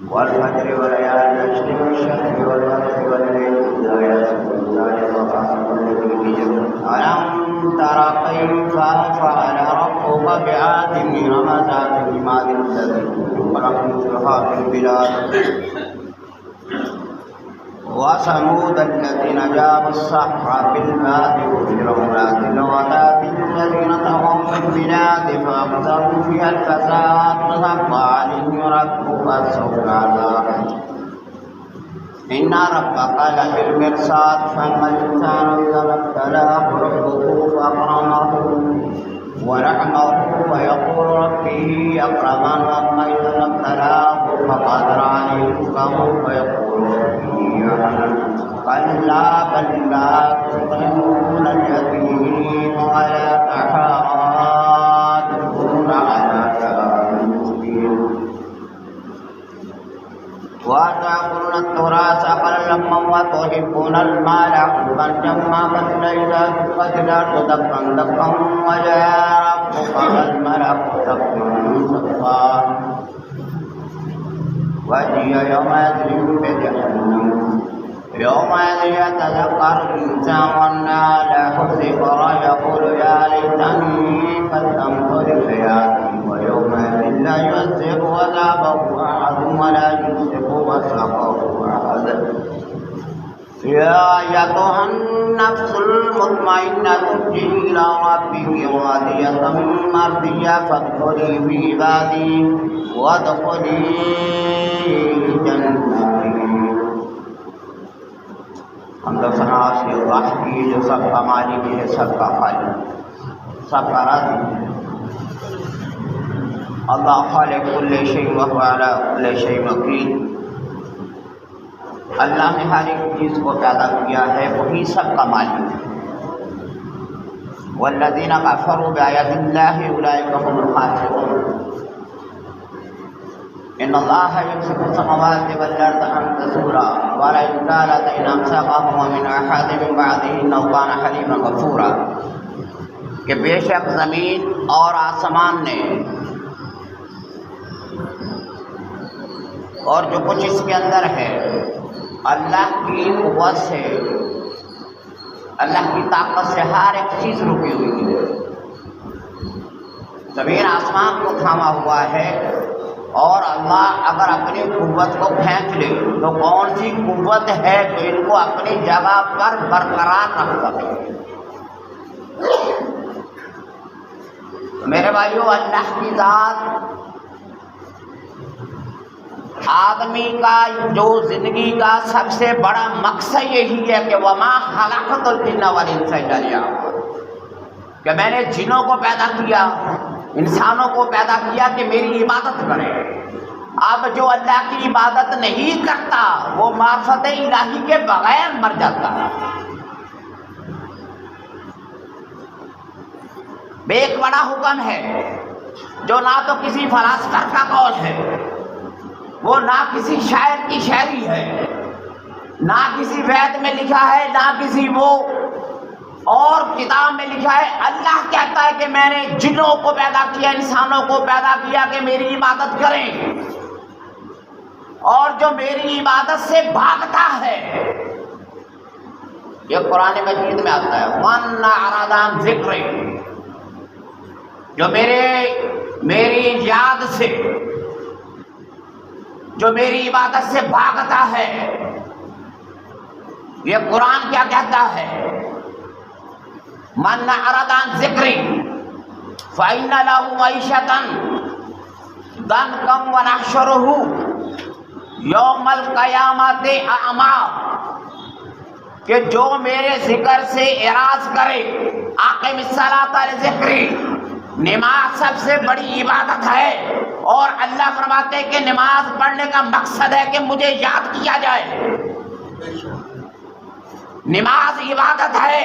والفجر وليال العشر والشهر والوتر والليل إذا يسر ذلك القسم الذي في ألم تر كيف فعل ربك بعاد إرم ذات العماد التي خلق مثلها في البلاد وثمود الذين جابوا الصخر بالواد وفرعون ذات الذين طغوا في البلاد فأكثروا فيها الفساد فحق عليهم ربك سوء العذاب إن ربك لبالمرصاد فأما الإنسان إذا ما ابتلاه ربه فأكرمه ونعمه ويقول ربي أكرمن وأما إذا ما ابتلاه فقدر عليه رزقه فيقول ربي أهانن كلا بل لا تكرمون اليتيم ولا تحاضون على طعام المسكين وتأكلون التراث أكلا لما وتحبون المال حبا جما كلا إذا دكت الأرض دكا دكا وجاء ربك والملك صفا صفا وجيء يومئذ بجهنم يومئذ يتذكر الإنسان وأنى له الذكرى يقول يا ليتني قدمت لحياتي ويومئذ لا يعذب عذابه أحد ولا يوثق وثاقه أحد يا أيتها النفس المطمئنة ارجعي إلى ربك راضية مرضية فادخلي في عبادي وادخلي جنتي. حمد و ثنا سے اللہ کی جو سب کا مالک ہے، سب کا خالق، سب کا رازق اللہ خالق کل شیء وهو على كل شيء وکیل. اللہ نے ہر ایک چیز کو پیدا کیا ہے، وہی سب کا مالک ہے. والذین کفروا بآیات اللہ اولئک هم الخاسرون. ان اللہ یمسک السماوات والارض ان تزولا ولئن زالتا ان امسکهما من احد من بعده انه کان حلیما غفورا. کہ بے شک زمین اور آسمان نے اور جو کچھ اس کے اندر ہے اللہ کی قوت سے، اللہ کی طاقت سے ہر ایک چیز رکی ہوئی ہے. زمین آسمان کو تھاما ہوا ہے، اور اللہ اگر اپنی قوت کو پھینک لے تو کون سی قوت ہے جو ان کو اپنی جگہ پر برقرار رکھ سکے؟ میرے بھائیو، اللہ کی ذات آدمی کا جو زندگی کا سب سے بڑا مقصد یہی ہے کہ وما خلقت الجن والانس الا لیعبدون، کہ میں نے جنوں کو پیدا کیا، انسانوں کو پیدا کیا کہ میری عبادت کریں. اب جو اللہ کی عبادت نہیں کرتا وہ معرفت الہی کے بغیر مر جاتا ہے. ایک بڑا حکم ہے جو نہ تو کسی فلاسفہ کا قول ہے، وہ نہ کسی شاعر کی شاعری ہے، نہ کسی وید میں لکھا ہے، نہ کسی وہ اور کتاب میں لکھا ہے. اللہ کہتا ہے کہ میں نے جنوں کو پیدا کیا، انسانوں کو پیدا کیا کہ میری عبادت کریں، اور جو میری عبادت سے بھاگتا ہے یہ قرآن مجید میں آتا ہے وَمَنْ أَعْرَضَ عَنْ ذِكْرِي، جو میری یاد سے، جو میری عبادت سے بھاگتا ہے. یہ قرآن کیا کہتا ہے؟ من اعرض عن ذکری فإن له معیشة ضنکا ونحشرہ یوم القیامت اعمی، کہ جو میرے ذکر سے اعراض کرے. اقم الصلاۃ لذکری، نماز سب سے بڑی عبادت ہے، اور اللہ فرماتے ہیں کہ نماز پڑھنے کا مقصد ہے کہ مجھے یاد کیا جائے. نماز عبادت ہے،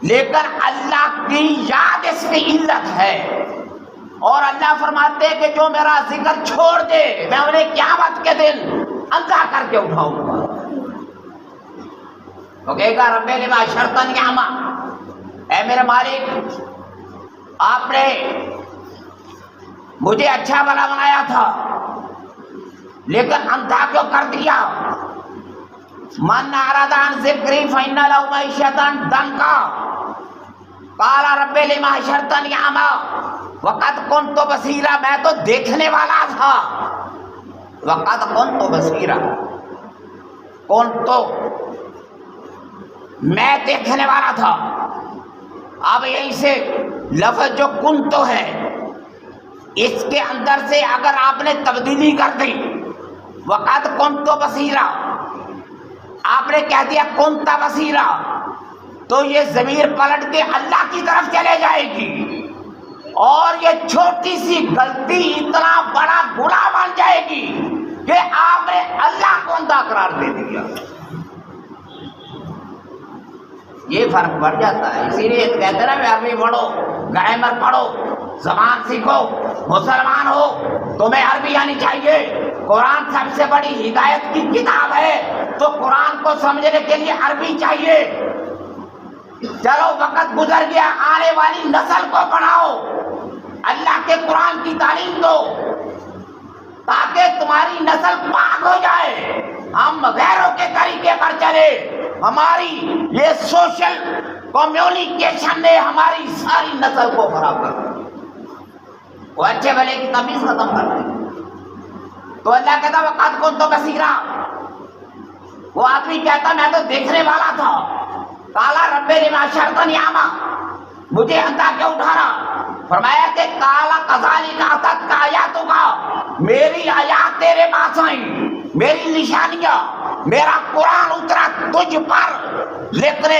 لیکن اللہ کی یاد اس کی علت ہے. اور اللہ فرماتے ہیں کہ جو میرا ذکر چھوڑ دے میں انہیں قیامت کے دن اندھا کر کے اٹھاؤں گا. تو کہے گا رب لما شرطن نعمہ، اے میرے مالک آپ نے مجھے اچھا بھلا بنایا تھا، لیکن اندھا کیوں کر دیا؟ من اعرض عن ذکری فإن له معیشة ضنکا قال رب لم حشرتنی اعمی وقد كنت بصیرا، میں تو دیکھنے والا تھا، وقد كنت بصیرا، كنت میں دیکھنے والا تھا۔ اب یہیں سے لفظ جو کنت ہے اس کے اندر سے اگر آپ نے تبدیلی کر دی، وقد كنت بصیرا آپ نے کہہ دیا کنت بصیرا، تو یہ ضمیر پلٹ کے اللہ کی طرف چلے جائے گی، اور یہ چھوٹی سی غلطی اتنا بڑا گناہ بن جائے گی کہ آپ نے اللہ کو اندھا قرار دے دیا۔ یہ فرق پڑ جاتا ہے، اسی لیے کہتے ہیں نا میں عربی پڑھو، گرامر پڑھو، زبان سیکھو، مسلمان ہو تمہیں عربی آنی چاہیے۔ قرآن سب سے بڑی ہدایت کی کتاب ہے، تو قرآن کو سمجھنے کے لیے عربی چاہیے۔ چلو وقت گزر گیا، آنے والی نسل کو پڑھاؤ، اللہ کے قرآن کی تعلیم دو تاکہ تمہاری نسل پاک ہو جائے، ہم غیروں کے طریقے پر چلے۔ ہماری یہ سوشل کمیونیکیشن نے ہماری ساری نسل کو خراب کر دیا، وہ اچھے بھلے کی تمیز ختم کر دی۔ تو اللہ کہتا وقت كنت بصیرا، وہ آدمی کہتا میں تو دیکھنے والا تھا۔ قال رب لم حشرتنی اعمی، مجھے اندھا کیوں اٹھانا؟ فرمایا کہ قال کذالک اتتک آیاتک، میری آیات تیرے پاس آئیں، میری نشانیاں، میرا قرآن اترا تجھ پر، لیکن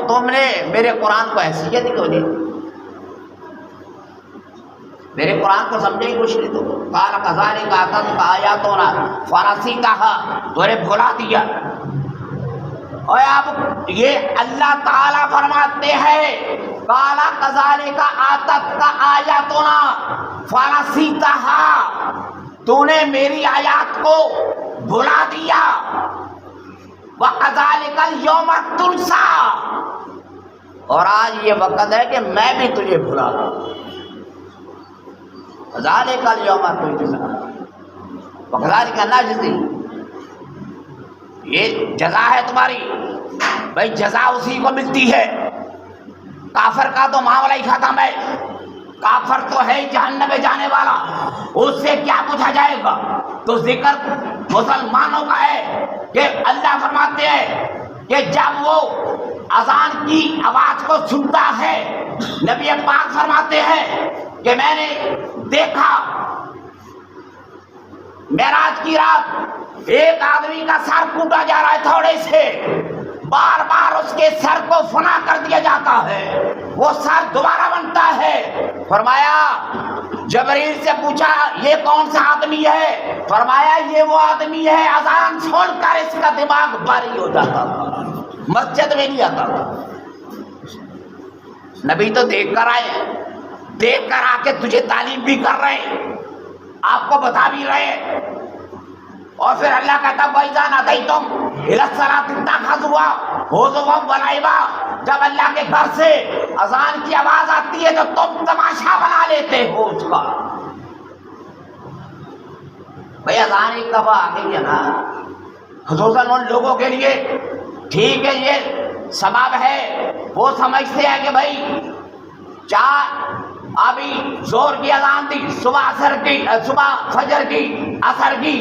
تم نے میرے قرآن کو حیثیت کیوں دی؟ میرے قرآن کو سمجھے ہی کچھ نہیں۔ تو قال کذالک اتتک آیاتنا فنسیتها، تو نے بھلا دیا۔ اور اب یہ اللہ تعالیٰ فرماتے ہیں قال کذالک اتتک آیاتنا فنسیتها، تو نے میری آیات کو بھلا دیا۔ وَكَذَلِكَ الْيَوْمَ تُنسَىٰ، اور آج یہ وقت ہے کہ میں بھی تجھے بھلا دوں۔ وَكَذَلِكَ الْيَوْمَ تُنسَىٰ وَكَذَلِكَ نَجْزِي، یہ جزا ہے تمہاری، بھائی جزا اسی کو ملتی ہے۔ کافر کا تو معاملہ ہی ختم ہے، کافر تو ہے جہنم میں جانے والا، اس سے کیا پوچھا جائے گا؟ تو ذکر مسلمانوں کا ہے کہ اللہ فرماتے ہیں کہ جب وہ اذان کی آواز کو سنتا ہے، نبی پاک فرماتے ہیں کہ میں نے دیکھا معراج کی رات ایک آدمی کا سر کوٹا جا رہا ہے تھوڑے سے، بار بار اس کے سر کو فنا کر دیا جاتا ہے، وہ سر دوبارہ بنتا ہے۔ فرمایا جبریل سے پوچھا یہ کون سا آدمی ہے؟ فرمایا یہ وہ آدمی ہے اذان سن کر اس کا دماغ بھاری ہو جاتا تھا، مسجد میں نہیں آتا تھا۔ نبی تو دیکھ کر آئے، دیکھ کر آ کے تجھے تعلیم بھی کر رہے ہیں، آپ کو بتا بھی رہے ہیں۔ اور پھر اللہ کہتا وَإِذَا نَادَيْتُمْ إِلَى الصَّلَاةِ اتَّخَذُوهَا هُزُوًا وَلَعِبًا، جب اللہ کے گھر سے اذان کی آواز آتی ہے تو تم تماشا بنا لیتے ہو اس کا۔ بھئی اذان ایک دفعہ آ گئی ہے نا، خصوصاً ان لوگوں کے لیے ٹھیک ہے، یہ سبب ہے، وہ سمجھتے ہیں کہ بھائی ابھی زور کی اذان دی، صبح عصر کی، صبح فجر کی، عصر کی،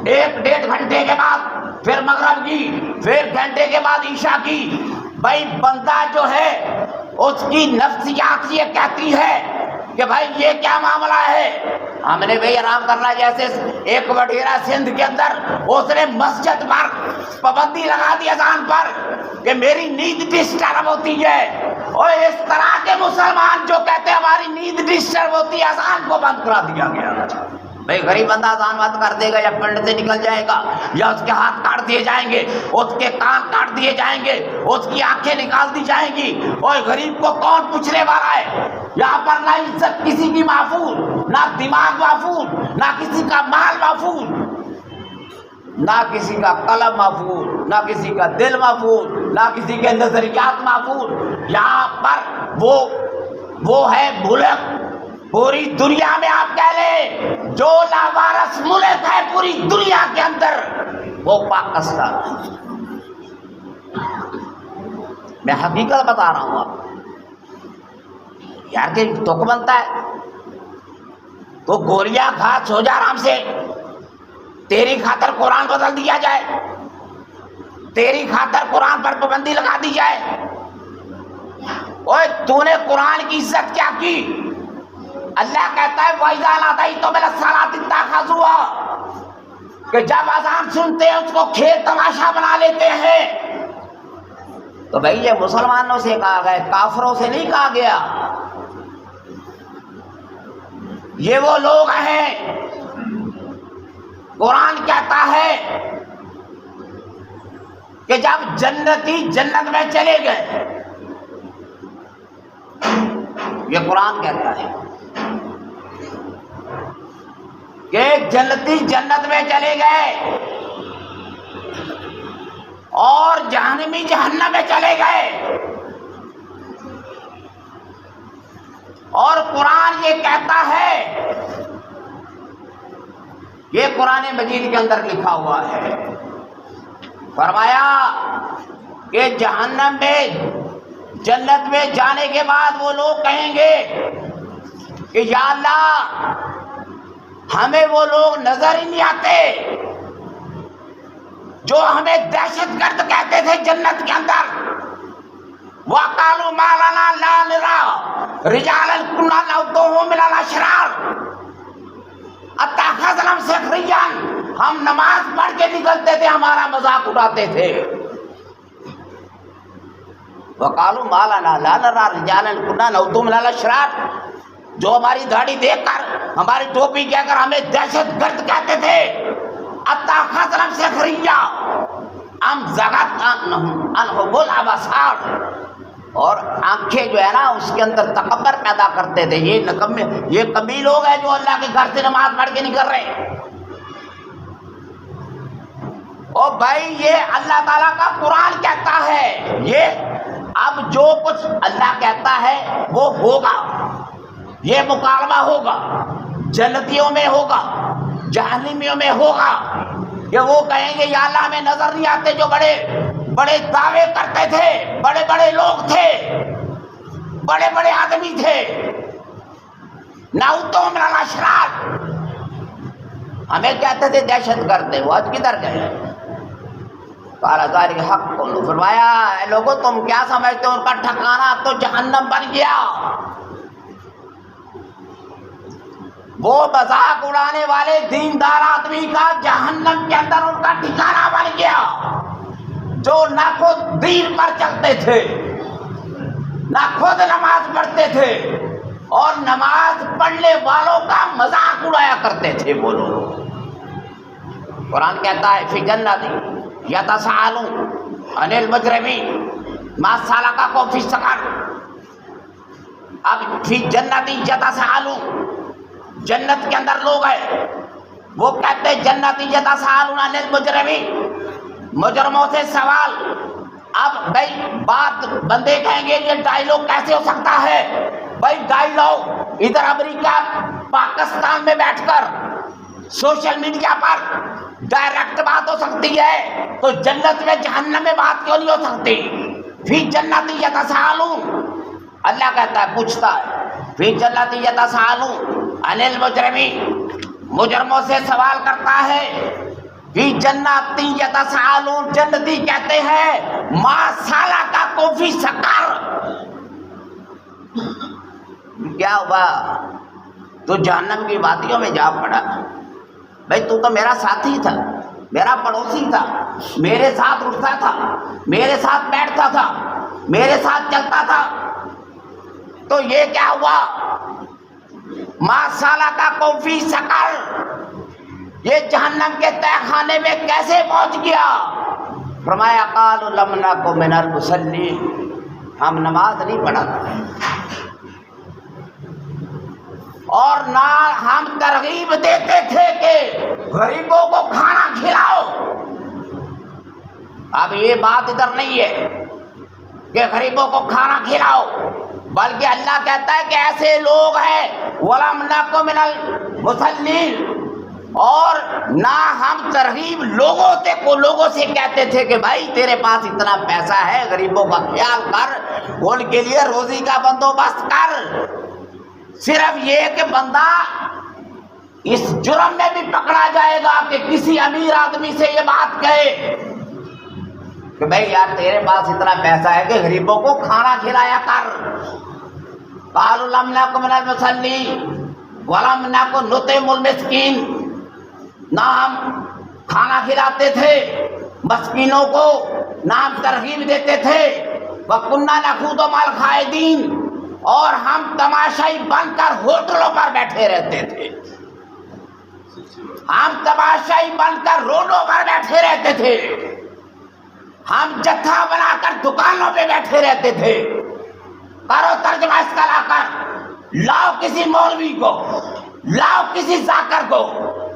1-1.5 گھنٹے کے بعد پھر مغرب کی، پھر گھنٹے کے بعد عشاء کی۔ بھائی بندہ جو ہے اس کی نفسیات یہ کہتی ہے کہ بھائی یہ کیا معاملہ ہے، ہم نے بھائی آرام کرنا۔ جیسے ایک وڈیرا سندھ کے اندر اس نے مسجد پر پابندی لگا دی اذان پر کہ میری نیند ڈسٹرب ہوتی ہے، اور اس طرح کے مسلمان جو کہتے ہیں ہماری نیند ڈسٹرب ہوتی ہے، اذان کو بند کرا دیا گیا۔ بھائی غریب بندہ اذان بند کر دے گا یا پنڈ سے نکل جائے گا، یا اس کے ہاتھ کاٹ دیے جائیں گے، اس کے کان کاٹ دیے جائیں گے، اس کی آنکھیں نکال دی جائیں گی، اور غریب کو کون پوچھنے والا ہے؟ یہاں پر نہ عزت کسی کی محفوظ، نہ دماغ محفوظ، نہ کسی کا مال محفوظ، نہ کسی کا قلم محفوظ، نہ کسی کا دل محفوظ، نہ کسی کے نظریات محفوظ۔ یہاں پر وہ ہے ملک پوری دنیا میں آپ کہہ لیں جو لاوارث ملک ہے پوری دنیا کے اندر وہ پاکستان ہے. میں حقیقت بتا رہا ہوں آپ یار کہ تک بنتا ہے تو گولیاں کھا سو جا آرام سے. تیری خاطر قرآن بدل دیا جائے, تیری خاطر قرآن پر پابندی لگا دی جائے. اوے تو نے قرآن کی عزت کیا کی؟ اللہ کہتا ہے وَإِذَا نَادَيْتُمْ إِلَى الصَّلَاةِ اتَّخَذُوهَا کہ جب اذان سنتے ہیں اس کو کھیل تماشا بنا لیتے ہیں. تو بھئی یہ مسلمانوں سے کہا گیا, کافروں سے نہیں کہا گیا. یہ وہ لوگ ہیں, قرآن کہتا ہے کہ جب جنتی جنت میں چلے گئے, یہ قرآن کہتا ہے کہ جنتی جنت میں چلے گئے اور جہنمی جہنم میں چلے گئے. اور قرآن یہ کہتا ہے, یہ قرآن مجید کے اندر لکھا ہوا ہے, فرمایا کہ جہنم میں جنت میں جانے کے بعد وہ لوگ کہیں گے کہ یا اللہ ہمیں وہ لوگ نظر ہی نہیں آتے جو ہمیں دہشت گرد کہتے تھے جنت کے اندر. وَقَالُوا مَا لَنَا لَا نَرَىٰ رِجَالًا كُنَّا نَعُدُّهُم مِّنَ الْأَشْرَارِ اتَّخَذْنَاهُمْ سِخْرِيًّا ہم نماز پڑھ کے نکلتے تھے, ہمارا مذاق اڑاتے تھے. وَقَالُوا مَا لَنَا لَا نَرَىٰ رِجَالًا كُنَّا نَعُدُّهُم مِّنَ الْأَشْرَارِ جو ہماری داڑھی دیکھ کر ہماری ٹوپی کہہ کر ہمیں دہشت گرد کہتے تھے. اتَّخَذْنَاهُمْ سِخْرِيًّا أَمْ زَاغَتْ عَنْهُمُ الْأَبْصَارُ اور آنکھیں جو ہے نا اس کے اندر تکبر پیدا کرتے تھے. یہ نکمے, یہ کمی لوگ ہیں جو اللہ کے گھر سے نماز پڑھ کے نہیں کر رہے. او بھائی یہ اللہ تعالیٰ کا قرآن کہتا ہے, یہ اب جو کچھ اللہ کہتا ہے وہ ہوگا. یہ مکالمہ ہوگا, جنتیوں میں ہوگا, جہنمیوں میں ہوگا. کہ وہ کہیں گے یا اللہ ہمیں نظر نہیں آتے جو بڑے بڑے دعوے کرتے تھے, بڑے بڑے لوگ تھے, بڑے بڑے آدمی تھے. نعوذ من الاشرار ہمیں کہتے تھے دہشت گرد, وہ آج کدھر گئے؟ قال ذلک حق. فرمایا اے لوگوں تم کیا سمجھتے ہو ان کا ٹھکانہ تو جہنم بن گیا. وہ مذاق اڑانے والے دیندار آدمی کا جہنم کے اندر ان کا ٹھکانہ بن گیا جو نہ خود دین پر چلتے تھے, نہ خود نماز پڑھتے تھے, اور نماز پڑھنے والوں کا مذاق اڑایا کرتے تھے وہ لوگ. قرآن کہتا ہے فی جنت یتساءلون عن المجرمین ما سلککم فی سقر. اب فی جنت یتساءلون جنت کے اندر لوگ ہیں وہ کہتے ہیں جنت یتساءلون عن المجرمین, مجرموں سے سوال. اب بھائی بات بندے کہیں گے یہ ڈائیلاگ کیسے ہو سکتا ہے؟ بھائی ڈائیلاگ ادھر امریکہ پاکستان میں بیٹھ کر سوشل میڈیا پر ڈائریکٹ بات ہو سکتی ہے, تو جنت میں جہنم میں بات کیوں نہیں ہو سکتی؟ فی جنت یتساءلون اللہ کہتا ہے پوچھتا ہے فی جنت یتساءلون عن المجرمین مجرموں سے سوال کرتا ہے. فی جنت یتساءلون جنتی کہتے ہیں ما سلککم فی سقر. کیا ہوا تو جہنم کی وادیوں میں جا پڑا؟ بھائی تو میرا ساتھی تھا, میرا پڑوسی تھا, میرے ساتھ اٹھتا تھا, میرے ساتھ بیٹھتا تھا, میرے ساتھ چلتا تھا, تو یہ کیا ہوا؟ ما سلککم فی سقر یہ جہنم کے تہہ خانے میں کیسے پہنچ گیا؟ فرمایا قالوا لم نک من المصلین ہم نماز نہیں پڑھاتے اور نہ ہم ترغیب دیتے تھے کہ غریبوں کو کھانا کھلاؤ. اب یہ بات ادھر نہیں ہے کہ غریبوں کو کھانا کھلاؤ, بلکہ اللہ کہتا ہے کہ ایسے لوگ ہیں وَلَمْ نَكُ مِنَ الْمُصَلِّينَ، اور نہ ہم ترغیب لوگوں سے کہتے تھے کہ بھائی تیرے پاس اتنا پیسہ ہے، غریبوں کا خیال کر، ان کے لیے روزی کا بندوبست کر۔ صرف یہ کہ بندہ اس جرم میں بھی پکڑا جائے گا کہ کسی امیر آدمی سے یہ بات کہے کہ بھائی یار تیرے پاس اتنا پیسہ ہے کہ غریبوں کو کھانا کھلایا کر۔ قالوا لم نكن من المصلين ولم نكن نطعم المسكين، نہ ہم کھانا کھلاتے تھے مسکینوں کو، نہ ہم ترغیب دیتے تھے، وَكُنَّا نَخُوضُ مَعَ الْخَائِضِينَ، اور ہم تماشائی بن کر ہوٹلوں پر بیٹھے رہتے تھے، ہم تماشائی بن کر روڈوں پر بیٹھے رہتے تھے، ہم جتھا بنا کر دکانوں پہ بیٹھے رہتے تھے۔ کرو ترجمہ اس کا لا کر، لاؤ کسی مولوی کو، لاؤ کسی ذاکر کو،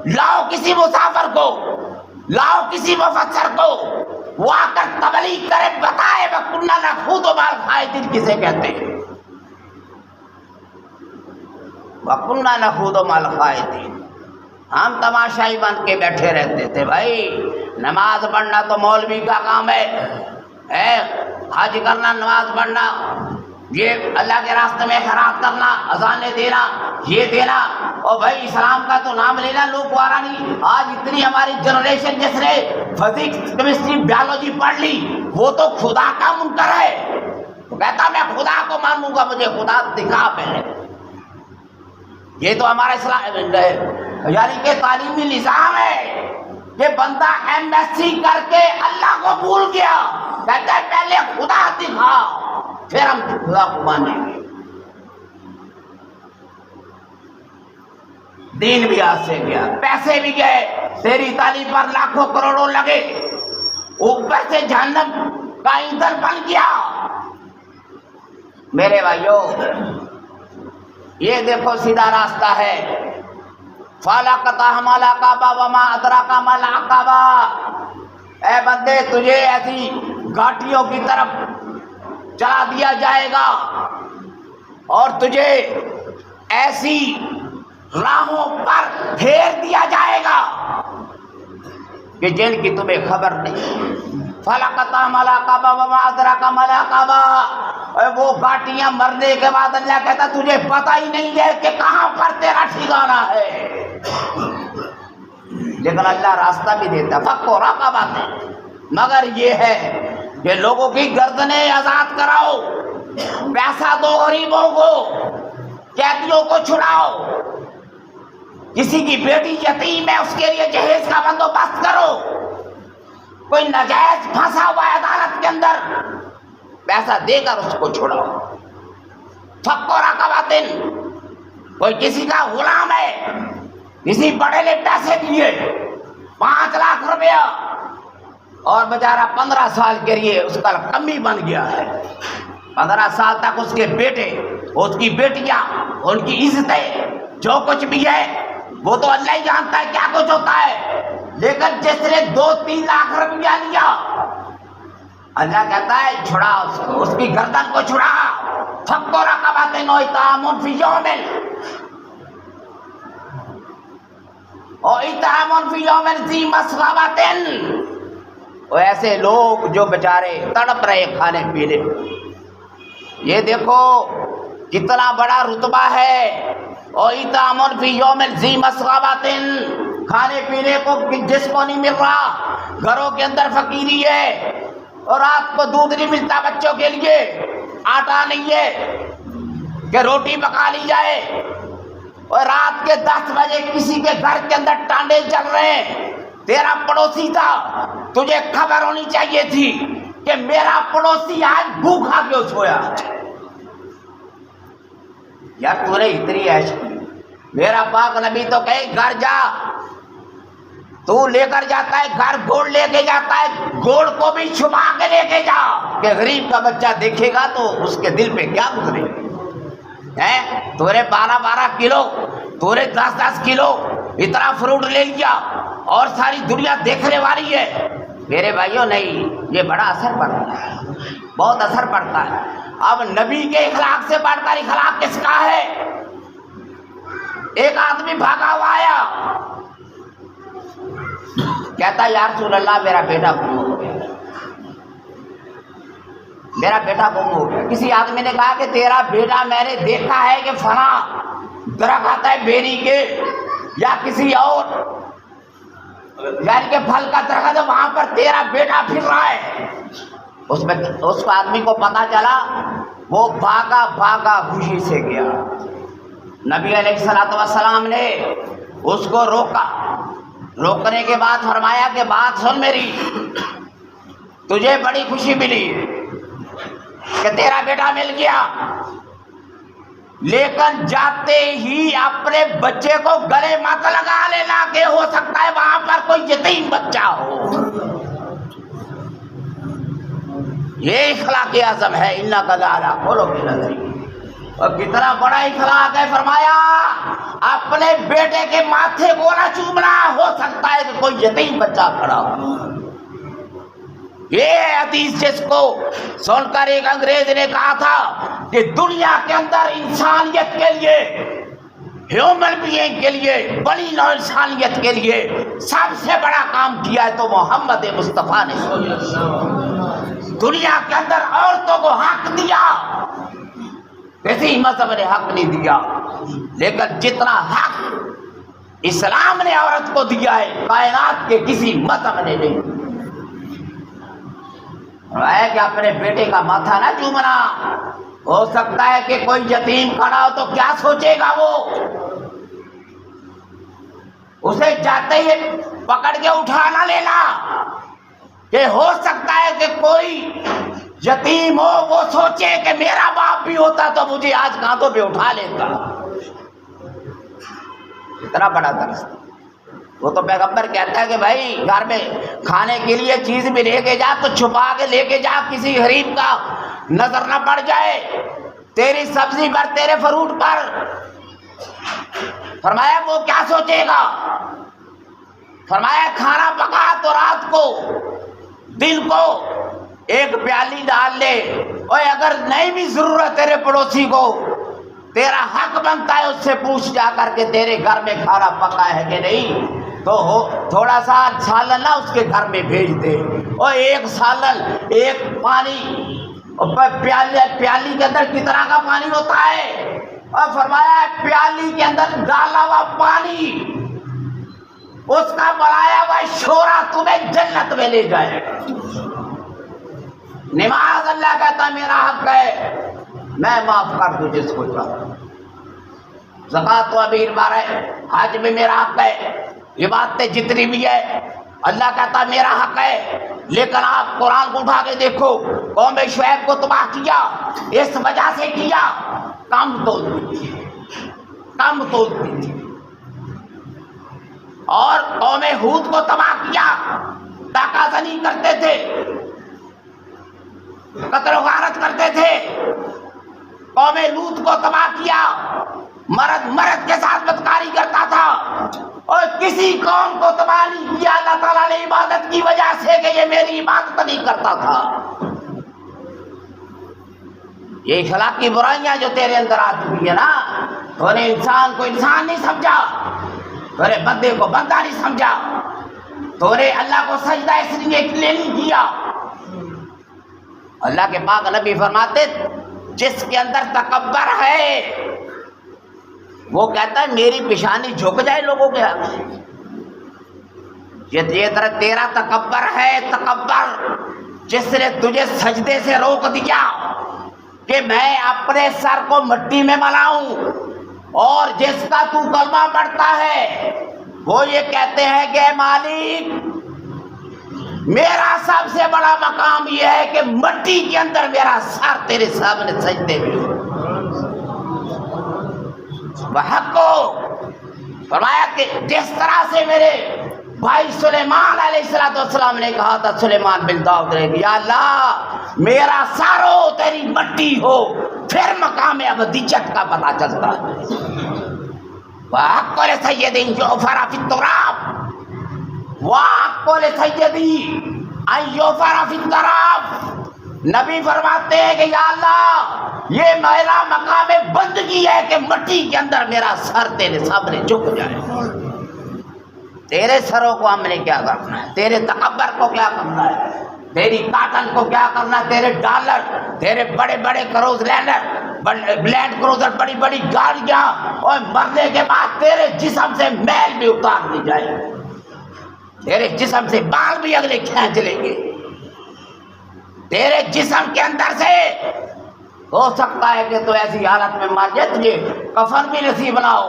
لاؤ کسی مسافر کو، لاؤ کسی مفسر کو، وہ آ کر تبلیغ کرے، بتائے وَكُنَّا نَخُوضُ مَعَ الْخَائِضِينَ کسے کہتے ہیں؟ وَكُنَّا نَخُوضُ مَعَ الْخَائِضِينَ، ہم تماشائی بن کے بیٹھے رہتے تھے۔ بھائی نماز پڑھنا تو مولوی کا کام ہے، حج کرنا، نماز پڑھنا، یہ اللہ کے راستے میں خیرات کرنا، اذانیں دینا، یہ دینا، اور بھائی اسلام کا تو نام لینا لوگ وارا نہیں۔ آج اتنی ہماری جنریشن جس نے فزکس، کیمسٹری، بیالوجی پڑھ لی، وہ تو خدا کا منکر ہے، وہ کہتا میں خدا کو مانوں گا، مجھے خدا دکھا پہلے۔ یہ تو ہمارا اسلام یعنی کہ تعلیمی نظام ہے کہ بندہ MSc کر کے اللہ کو بھول گیا، کہتا ہے پہلے خدا دکھا پھر ہم خدا کو مانیں گے۔ دین بھی ہاتھ سے گیا، پیسے بھی گئے، تیری تعلیم پر لاکھوں کروڑوں لگے، اوپر سے جہنم کا ایندھن بن گیا۔ میرے بھائیوں یہ دیکھو سیدھا راستہ ہے، فَلَقَتَحَمَ الْعَقَبَةَ وَمَا أَدْرَاكَ مَا الْعَقَبَةُ، اے بندے تجھے ایسی گھاٹیوں کی طرف چلا دیا جائے گا اور تجھے ایسی راہوں پر پھیر دیا جائے گا کہ جن کی تمہیں خبر نہیں۔ فَلَقَتَحَمَ الْعَقَبَةَ وَمَا أَدْرَاكَ مَا الْعَقَبَةُ، وہ گھاٹیاں مرنے کے بعد اللہ کہتا تجھے پتہ ہی نہیں ہے کہ کہاں پر تیرا ٹھکانہ ہے، لیکن اللہ راستہ بھی دیتا، فَكُّ رَقَبَةٍ، مگر یہ ہے کہ لوگوں کی گردنیں آزاد کراؤ، پیسہ دو غریبوں کو، قیدیوں کو چھڑاؤ، کسی کی بیٹی یتیم ہے اس کے لیے جہیز کا بندوبست کرو، کوئی ناجائز پھنسا ہوا ہے عدالت کے اندر، پیسہ دے کر اس کو چھڑاؤ۔ فَكُّ رَقَبَةٍ، کوئی کسی کا غلام ہے، کسی بڑے نے پیسے دیے 5 لاکھ روپیہ اور بیچارہ 15 سال کے لیے اس کا کمی بن گیا ہے، 15 سال تک اس کے بیٹے، اس کی بیٹیاں، ان کی عزتیں، جو کچھ بھی ہے وہ تو اللہ ہی جانتا ہے کیا کچھ ہوتا ہے، لیکن جس نے 2-3 لاکھ روپیہ لیا اللہ کہتا ہے چھڑا اس کو، اس کی گردن کو چھڑا۔ فَكُّ رَقَبَةٍ أَوْ إِطْعَامٌ فِي يَوْمٍ ذِي مَسْغَبَةٍ، وہ ایسے لوگ جو بیچارے تڑپ رہے کھانے پینے، یہ دیکھو کتنا بڑا رتبہ ہے۔ اور اِطْعَامٌ فِي يَوْمٍ ذِي مَسْغَبَةٍ، کھانے پینے کو جس کو نہیں مل رہا، گھروں کے اندر فقیری ہے اور رات کو دودھ نہیں ملتا بچوں کے لیے، آٹا نہیں ہے کہ روٹی پکا لی جائے، اور رات کے 10 بجے کسی کے گھر کے اندر ٹانڈے چل رہے ہیں، تیرا پڑوسی تھا، تجھے خبر ہونی چاہیے تھی کہ میرا پڑوسی آج بھوکا کیوں سویا۔ یار تو نے اتنی عیش کی، میرا پاک نبی تو کہے گھر جا، تو لے کر جاتا ہے گھر گوڑ لے کے جاتا ہے، گوڑ کو بھی چھپا کے لے کے جا کہ غریب کا بچہ دیکھے گا تو اس کے دل پہ کیا گزرے گا۔ تو نے 12 کلو، تو نے 10 کلو اتنا فروٹ لے لیا اور ساری دنیا دیکھنے والی ہے۔ میرے بھائیوں نہیں، یہ بڑا اثر پڑتا ہے، بہت اثر پڑتا ہے۔ اب نبی کے اخلاق سے بڑھ کر اخلاق کس کا ہے؟ ایک آدمی بھاگا ہوا آیا، کہتا یا رسول اللہ میرا بیٹا گم ہو گیا، میرا بیٹا گم ہو گیا۔ کسی آدمی نے کہا کہ تیرا بیٹا میں نے دیکھا ہے کہ فلاں درخت ہے بیری کے یا کسی اور یعنی کہ پھل کا درخت ہے، وہاں پر تیرا بیٹا پھر رہا ہے۔ اس آدمی کو پتا چلا، وہ بھاگا بھاگا خوشی سے گیا۔ نبی علیہ الصلوۃ والسلام نے اس کو روکا، روکنے کے بعد فرمایا کہ بات سن میری، تجھے بڑی خوشی ملی کہ تیرا بیٹا مل گیا، لیکن جاتے ہی اپنے بچے کو گلے مت لگا لینا کہ ہو سکتا ہے وہاں پر کوئی یتیم بچہ ہو۔ یہ اخلاق اعظم ہے، انک لعلی خلق عظیم۔ اور کتنا بڑا اخلاق ہے، فرمایا اپنے بیٹے کے ماتھے کو نہ چومنا، ہو سکتا ہے کہ کوئی یتیم بچہ کھڑا ہو۔ یہ حدیث جس کو سن کر ایک انگریز نے کہا تھا کہ دنیا کے اندر انسانیت کے لیے، ہیومن بینگ کے لیے، بڑی نوع انسانیت کے لیے سب سے بڑا کام کیا ہے تو محمد مصطفیٰ نے دنیا کے اندر عورتوں کو حق دیا، کسی مذہب نے حق نہیں دیا، لیکن جتنا حق اسلام نے عورت کو دیا ہے کائنات کے کسی مذہب نے نہیں۔ ہے کہ اپنے بیٹے کا ماتھا نہ چومنا، ہو سکتا ہے کہ کوئی یتیم کھڑا ہو تو کیا سوچے گا وہ، اسے جاتے ہی پکڑ کے اٹھا نہ لینا کہ ہو سکتا ہے کہ کوئی یتیم ہو، وہ سوچے کہ میرا باپ بھی ہوتا تو مجھے آج کانھوں پہ اٹھا لیتا۔ اتنا بڑا درس، وہ تو پیغمبر کہتا ہے کہ بھائی گھر میں کھانے کے لیے چیز بھی لے کے جا تو چھپا کے لے کے جا، کسی غریب کا نظر نہ پڑ جائے تیری سبزی پر، تیرے فروٹ پر۔ فرمایا وہ کیا سوچے گا؟ فرمایا کھانا پکا تو رات کو دن کو ایک پیالی ڈال لے، اور اگر نہیں بھی ضرورت تیرے پڑوسی کو، تیرا حق بنتا ہے اس سے پوچھ جا کر کے تیرے گھر میں کھانا پکا ہے کہ نہیں، تو تھوڑا سا سالن نہ اس کے گھر میں بھیج دے، اور ایک سالن ایک پانی، پیالی کے اندر کتنا کا پانی ہوتا ہے، اور فرمایا پیالی کے اندر ڈالا ہوا پانی اس کا بنایا ہوا شورا تمہیں جنت میں لے جائے گا۔ نماز اللہ کہتا میرا حق ہے، میں معاف کر دوں جس کو چاہوں، زکوٰۃ و امیر مارے، حج میں میرا حق ہے، عبادتیں جتنی بھی ہے اللہ کہتا میرا حق ہے۔ لیکن آپ قرآن کو اٹھا کے دیکھو، قوم شعیب کو تباہ کیا، اس وجہ سے کیا کم تولتی تھی، کم تولتی تھی، اور قوم ہود کو تباہ کیا، ڈاکہ زنی کرتے تھے، قتل و غارت کرتے تھے۔ قوم لوط کو تباہ کیا، مرد کے ساتھ بدکاری کرتا تھا، اور کسی قوم کو تباہ نہیں کیا اللہ تعالیٰ نے عبادت کی وجہ سے کہ یہ میری عبادت نہیں کرتا تھا۔ یہ اخلاقی برائیاں جو تیرے اندر آ چکی ہے نا، تو نے انسان کو انسان نہیں سمجھا، تو نے بندے کو بندہ نہیں سمجھا، تو نے اللہ کو سجدہ اس لیے نہیں کیا۔ اللہ کے پاک نبی فرماتے جس کے اندر تکبر ہے وہ کہتا ہے میری پیشانی جھک جائے لوگوں کے آگے۔ یہ تیرا تکبر ہے، تکبر جس نے تجھے سجدے سے روک دیا کہ میں اپنے سر کو مٹی میں ملاؤں، اور جس کا تو کلمہ پڑھتا ہے وہ یہ کہتے ہیں کہ اے مالک میرا سب سے بڑا مقام یہ ہے کہ مٹی کے اندر میرا سر تیرے سامنے سجدے میں ہو۔ وحق کو فرمایا کہ جس طرح سے میرے بھائی سلیمان علیہ السلام نے کہا تھا، سلیمان بن داؤد نے کہ یا اللہ میرا سر ہو تیری مٹی ہو، پھر مقام ابدیت کا پتہ چلتا ہے۔ وحق سیدی یغفر فی التراب، وحق سیدی ان یغفر فی التراب، نبی فرماتے ہیں کہ یا اللہ یہ میرا مقام بندگی ہے کہ مٹی کے اندر میرا سر تیرے سامنے جھک جائے. تیرے سروں کو ہم نے کیا کرنا ہے, تیرے تکبر کو کیا کرنا ہے, تیری کاٹن کو کیا کرنا ہے, تیرے ڈالر, تیرے بڑے بڑے کروز لینڈ کروزر, بڑی بڑی گاڑیاں, اور مرنے کے بعد تیرے جسم سے میل بھی اتار دی جائے, تیرے جسم سے بال بھی اگلے کھینچ لیں گے. تیرے جسم کے اندر سے ہو سکتا ہے کہ تو ایسی حالت میں مر جائے تجھے کفن بھی نصیب نہ ہو.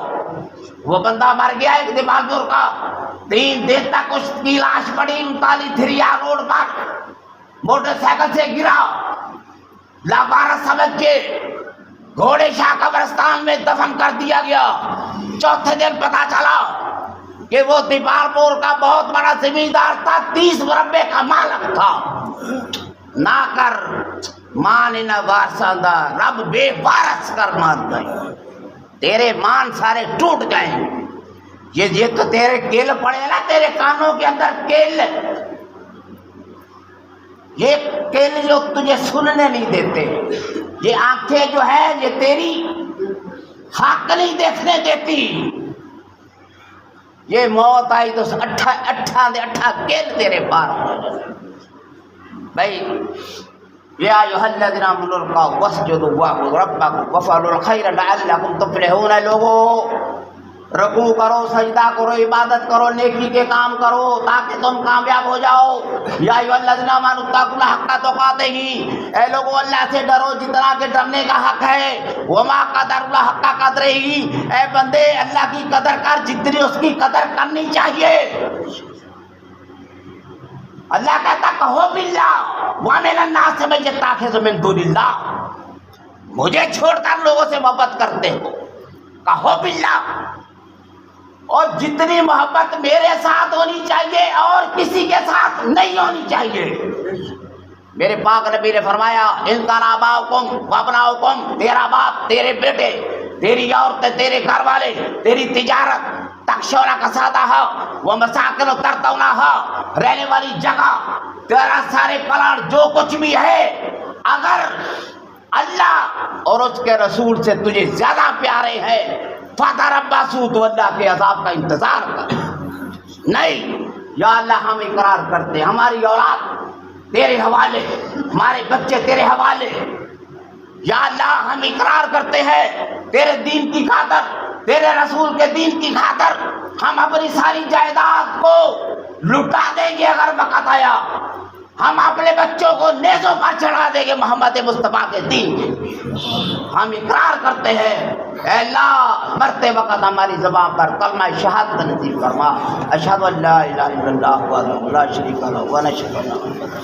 وہ بندہ مر گیا ایک دیوالپور کا, 3 دن تک اس کی لاش پڑی 39 تھریا روڈ پر, موٹر سائیکل سے گرا, لاوارث سمجھ کے گھوڑے شاہ قبرستان میں دفن کر دیا گیا. چوتھے دن پتا چلا کہ وہ دیوالپور کا بہت بڑا زمیندار تھا, 30 مربع کا مالک تھا. نہ کر مان نہ وارثاندہ رب بے وارث کر مار گئے, تیرے مان سارے ٹوٹ گئے. یہ تو تیرے کیل پڑے نا, تیرے کانوں کے اندر کیل, یہ کیل جو تجھے سننے نہیں دیتے, یہ آنکھیں جو ہے یہ تیری حق نہیں دیکھنے دیتی. یہ موت آئی تو اٹھا کیل تیرے پار ہو جائے. بھائی یا ایھا الذین آمنوا ارکعوا واسجدوا واعبدوا ربکم وافعلوا الخیر لعلکم تفلحون. لوگو رکوع کرو, سجدہ کرو, عبادت کرو, نیکی کے کام کرو تاکہ تم کامیاب ہو جاؤ. یا ایھا الذین آمنوا اتقوا اللہ حق تقاتہ, اے لوگو اللہ سے ڈرو جتنا کہ ڈرنے کا حق ہے. وما قدر اللہ حق قدرہ, اے بندے اللہ کی قدر کر جتنی اس کی قدر کرنی چاہیے. اللہ کہتا کہو باللہ ومن الناس من یتخذ من دون اللہ, مجھے چھوڑ کر لوگوں سے محبت کرتے ہو, کہو باللہ. اور جتنی محبت میرے ساتھ ہونی چاہیے اور کسی کے ساتھ نہیں ہونی چاہیے. میرے پاک نبی نے فرمایا ان کان آباؤکم وابناؤکم, تیرا باپ, تیرے بیٹے, تیری عورتیں, تیرے گھر والے, تیری تجارت, تخشون کسادہا ومساکن ترضونہا, رہنے والی جگہ, تیرا سارے پلان جو کچھ بھی ہے, اگر اللہ اور اس کے رسول سے تجھے زیادہ پیارے ہیں فتربصوا, تو اللہ کے عذاب کا انتظار کر. نہیں یا اللہ ہم اقرار کرتے, ہماری اولاد تیرے حوالے, ہمارے بچے تیرے حوالے. یا اللہ ہم اقرار کرتے ہیں تیرے دین کی خاطر, تیرے رسول کے دین کی خاطر ہم اپنی ساری جائیداد کو لٹا دیں گے اگر وقت آیا. ہم اپنے بچوں کو نیزوں پر چڑھا دیں گے محمد مصطفیٰ کے دین کے. ہم اقرار کرتے ہیں اے اللہ مرتے وقت ہماری زبان پر کلمہ شہادت نصیب فرما. اشہد ان لا الہ الا اللہ وحدہ لا شریک لہ و اشہد ان محمدا